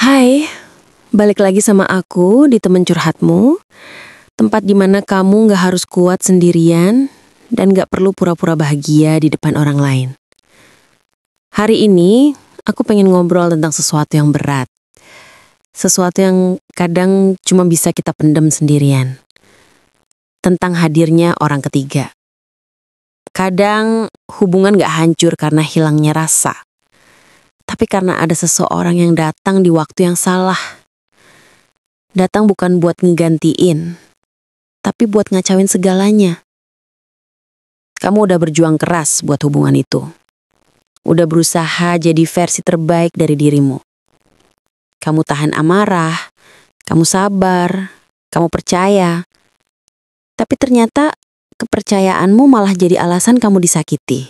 Hai, balik lagi sama aku di Temen Curhatmu, tempat dimana kamu gak harus kuat sendirian dan gak perlu pura-pura bahagia di depan orang lain. Hari ini, aku pengen ngobrol tentang sesuatu yang berat. Sesuatu yang kadang cuma bisa kita pendam sendirian. Tentang hadirnya orang ketiga. Kadang hubungan gak hancur karena hilangnya rasa. Tapi karena ada seseorang yang datang di waktu yang salah. Datang bukan buat ngegantiin, tapi buat ngacauin segalanya. Kamu udah berjuang keras buat hubungan itu. Udah berusaha jadi versi terbaik dari dirimu. Kamu tahan amarah, kamu sabar, kamu percaya. Tapi ternyata kepercayaanmu malah jadi alasan kamu disakiti.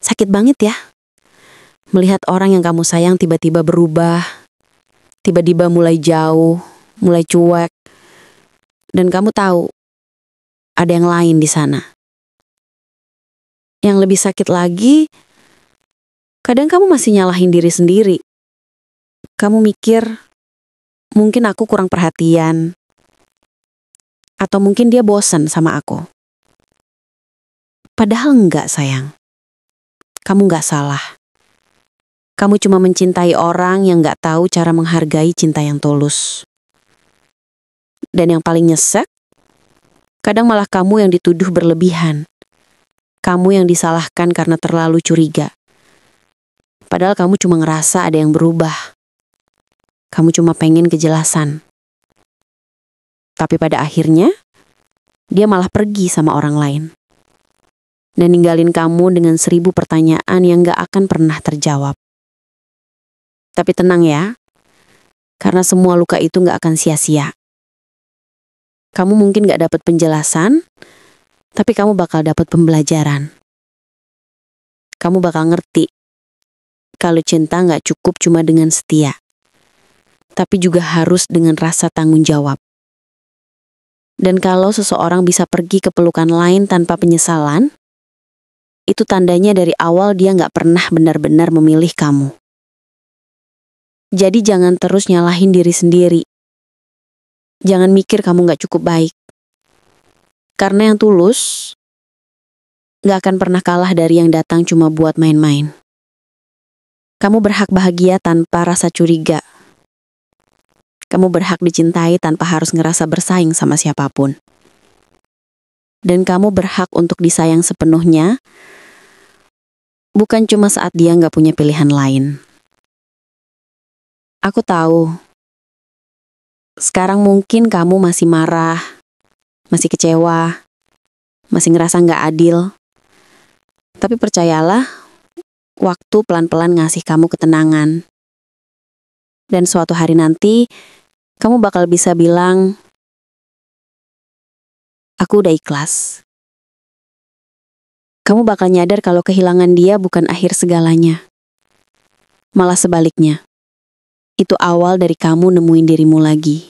Sakit banget ya. Melihat orang yang kamu sayang tiba-tiba berubah, tiba-tiba mulai jauh, mulai cuek, dan kamu tahu ada yang lain di sana. Yang lebih sakit lagi, kadang kamu masih nyalahin diri sendiri. Kamu mikir, mungkin aku kurang perhatian, atau mungkin dia bosan sama aku. Padahal enggak, sayang. Kamu enggak salah. Kamu cuma mencintai orang yang gak tahu cara menghargai cinta yang tulus. Dan yang paling nyesek, kadang malah kamu yang dituduh berlebihan. Kamu yang disalahkan karena terlalu curiga. Padahal kamu cuma ngerasa ada yang berubah. Kamu cuma pengen kejelasan. Tapi pada akhirnya, dia malah pergi sama orang lain. Dan ninggalin kamu dengan 1000 pertanyaan yang gak akan pernah terjawab. Tapi tenang ya, karena semua luka itu gak akan sia-sia. Kamu mungkin gak dapat penjelasan, tapi kamu bakal dapat pembelajaran. Kamu bakal ngerti, kalau cinta gak cukup cuma dengan setia, tapi juga harus dengan rasa tanggung jawab. Dan kalau seseorang bisa pergi ke pelukan lain tanpa penyesalan, itu tandanya dari awal dia gak pernah benar-benar memilih kamu. Jadi jangan terus nyalahin diri sendiri. Jangan mikir kamu gak cukup baik. Karena yang tulus gak akan pernah kalah dari yang datang cuma buat main-main. Kamu berhak bahagia tanpa rasa curiga. Kamu berhak dicintai tanpa harus ngerasa bersaing sama siapapun. Dan kamu berhak untuk disayang sepenuhnya, bukan cuma saat dia gak punya pilihan lain. Aku tahu, sekarang mungkin kamu masih marah, masih kecewa, masih ngerasa gak adil. Tapi percayalah, waktu pelan-pelan ngasih kamu ketenangan. Dan suatu hari nanti, kamu bakal bisa bilang, aku udah ikhlas. Kamu bakal nyadar kalau kehilangan dia bukan akhir segalanya. Malah sebaliknya. Itu awal dari kamu nemuin dirimu lagi.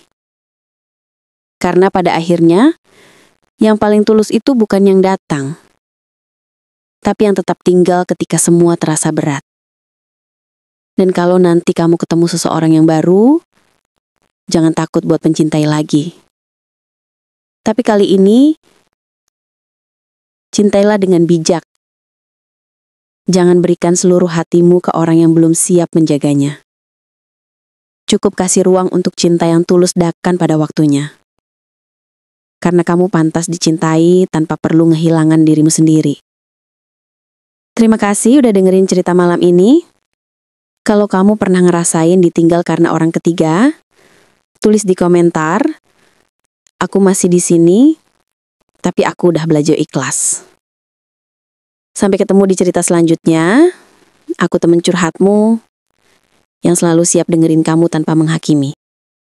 Karena pada akhirnya, yang paling tulus itu bukan yang datang, tapi yang tetap tinggal ketika semua terasa berat. Dan kalau nanti kamu ketemu seseorang yang baru, jangan takut buat mencintai lagi. Tapi kali ini, cintailah dengan bijak. Jangan berikan seluruh hatimu ke orang yang belum siap menjaganya. Cukup kasih ruang untuk cinta yang tulus datang pada waktunya. Karena kamu pantas dicintai tanpa perlu ngehilangan dirimu sendiri. Terima kasih udah dengerin cerita malam ini. Kalau kamu pernah ngerasain ditinggal karena orang ketiga, tulis di komentar. Aku masih di sini, tapi aku udah belajar ikhlas. Sampai ketemu di cerita selanjutnya. Aku temen curhatmu yang selalu siap dengerin kamu tanpa menghakimi.